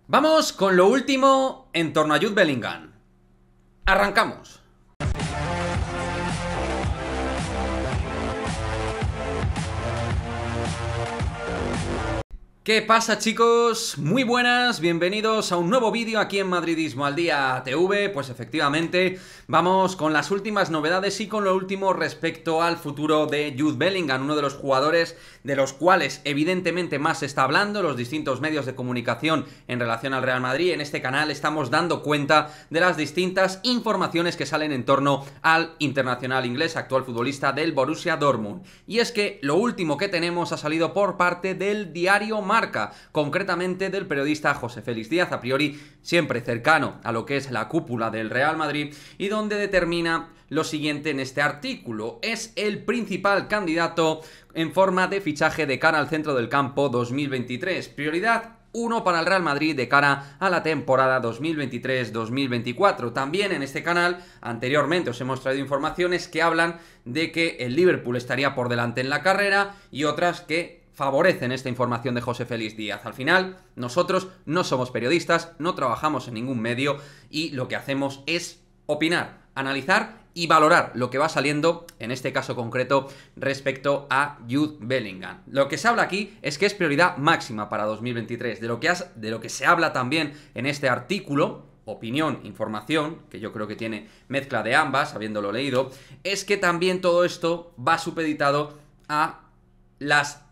Vamos con lo último en torno a Jude Bellingham. Arrancamos. ¿Qué pasa, chicos? Muy buenas, bienvenidos a un nuevo vídeo aquí en Madridismo al Día TV. Pues efectivamente, vamos con las últimas novedades y con lo último respecto al futuro de Jude Bellingham, uno de los jugadores de los cuales evidentemente más se está hablando, los distintos medios de comunicación en relación al Real Madrid. En este canal estamos dando cuenta de las distintas informaciones que salen en torno al internacional inglés, actual futbolista del Borussia Dortmund. Y es que lo último que tenemos ha salido por parte del diario Marca, concretamente del periodista José Félix Díaz, a priori siempre cercano a lo que es la cúpula del Real Madrid, y donde determina lo siguiente en este artículo: es el principal candidato en forma de fichaje de cara al centro del campo 2023, prioridad 1 para el Real Madrid de cara a la temporada 2023-2024. También en este canal anteriormente os hemos traído informaciones que hablan de que el Liverpool estaría por delante en la carrera y otras que favorecen esta información de José Félix Díaz. Al final, nosotros no somos periodistas, no trabajamos en ningún medio y lo que hacemos es opinar, analizar y valorar lo que va saliendo, en este caso concreto, respecto a Jude Bellingham. Lo que se habla aquí es que es prioridad máxima para 2023. De lo que se habla también en este artículo, opinión, información, que yo creo que tiene mezcla de ambas, habiéndolo leído, es que también todo esto va supeditado a las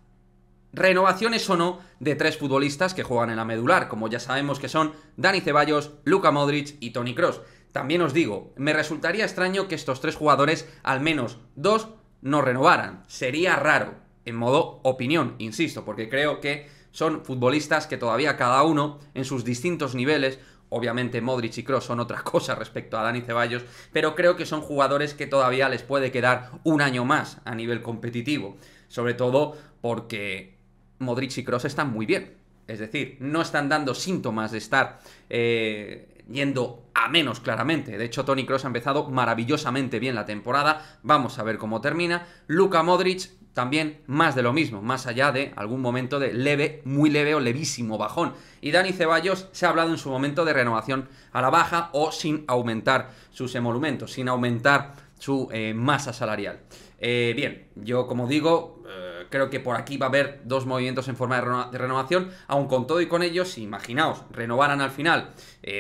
renovaciones o no de 3 futbolistas que juegan en la medular, como ya sabemos que son Dani Ceballos, Luka Modric y Toni Kroos. También os digo, me resultaría extraño que estos 3 jugadores, al menos 2, no renovaran. Sería raro, en modo opinión, insisto, porque creo que son futbolistas que todavía cada uno, en sus distintos niveles, obviamente Modric y Kroos son otra cosa respecto a Dani Ceballos, pero creo que son jugadores que todavía les puede quedar un año más a nivel competitivo. Sobre todo porque Modric y Kroos están muy bien. Es decir, no están dando síntomas de estar yendo a menos claramente. De hecho, Toni Kroos ha empezado maravillosamente bien la temporada. Vamos a ver cómo termina. Luka Modric también más de lo mismo, más allá de algún momento de leve, muy leve o levísimo bajón. Y Dani Ceballos se ha hablado en su momento de renovación a la baja o sin aumentar sus emolumentos, sin aumentar su masa salarial. Bien, yo como digo, creo que por aquí va a haber 2 movimientos en forma de renovación, aun con todo y con ellos, si imaginaos, renovaran al final,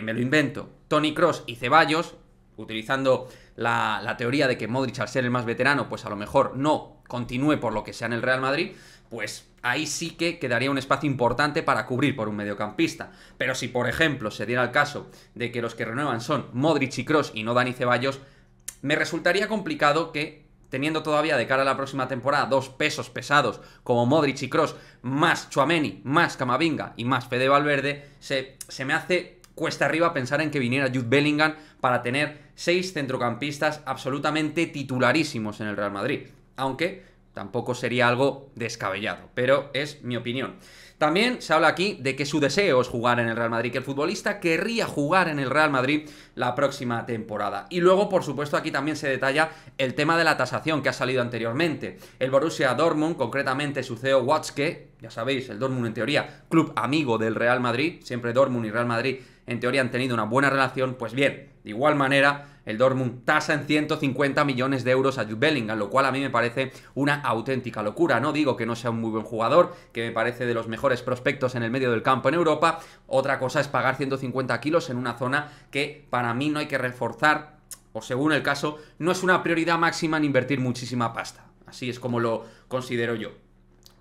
me lo invento, Toni Kroos y Ceballos, utilizando la teoría de que Modric, al ser el más veterano, pues a lo mejor no continúe por lo que sea en el Real Madrid, pues ahí sí que quedaría un espacio importante para cubrir por un mediocampista. Pero si, por ejemplo, se diera el caso de que los que renuevan son Modric y Kroos y no Dani Ceballos, me resultaría complicado que, teniendo todavía de cara a la próxima temporada 2 pesos pesados como Modric y Kroos, más Tchouaméni, más Camavinga y más Fede Valverde, se me hace cuesta arriba pensar en que viniera Jude Bellingham para tener 6 centrocampistas absolutamente titularísimos en el Real Madrid. Aunque tampoco sería algo descabellado, pero es mi opinión. También se habla aquí de que su deseo es jugar en el Real Madrid, que el futbolista querría jugar en el Real Madrid la próxima temporada. Y luego, por supuesto, aquí también se detalla el tema de la tasación que ha salido anteriormente. El Borussia Dortmund, concretamente su CEO Watzke, ya sabéis, el Dortmund en teoría, club amigo del Real Madrid, siempre Dortmund y Real Madrid en teoría han tenido una buena relación, pues bien, de igual manera, el Dortmund tasa en 150 millones de euros a Jude Bellingham, lo cual a mí me parece una auténtica locura. No digo que no sea un muy buen jugador, que me parece de los mejores prospectos en el medio del campo en Europa. Otra cosa es pagar 150 kilos en una zona que para mí no hay que reforzar, o según el caso, no es una prioridad máxima en invertir muchísima pasta. Así es como lo considero yo.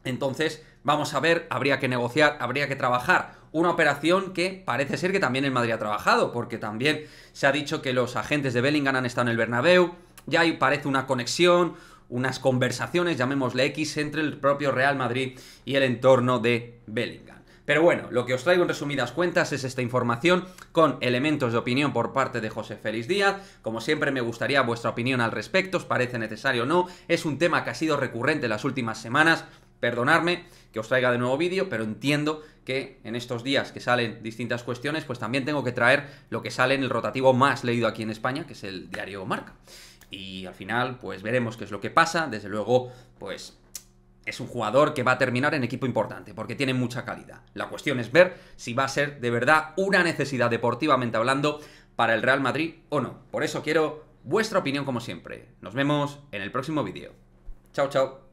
Entonces, vamos a ver, habría que negociar, habría que trabajar una operación que parece ser que también el Madrid ha trabajado, porque también se ha dicho que los agentes de Bellingham han estado en el Bernabéu, ya ahí parece una conexión, unas conversaciones, llamémosle X, entre el propio Real Madrid y el entorno de Bellingham. Pero bueno, lo que os traigo en resumidas cuentas es esta información con elementos de opinión por parte de José Félix Díaz. Como siempre, me gustaría vuestra opinión al respecto, os parece necesario o no. Es un tema que ha sido recurrente en las últimas semanas. Perdonadme que os traiga de nuevo vídeo, pero entiendo que en estos días que salen distintas cuestiones, pues también tengo que traer lo que sale en el rotativo más leído aquí en España, que es el diario Marca. Y al final, pues veremos qué es lo que pasa. Desde luego, pues es un jugador que va a terminar en equipo importante, porque tiene mucha calidad. La cuestión es ver si va a ser de verdad una necesidad deportivamente hablando para el Real Madrid o no. Por eso quiero vuestra opinión como siempre. Nos vemos en el próximo vídeo. Chao, chao.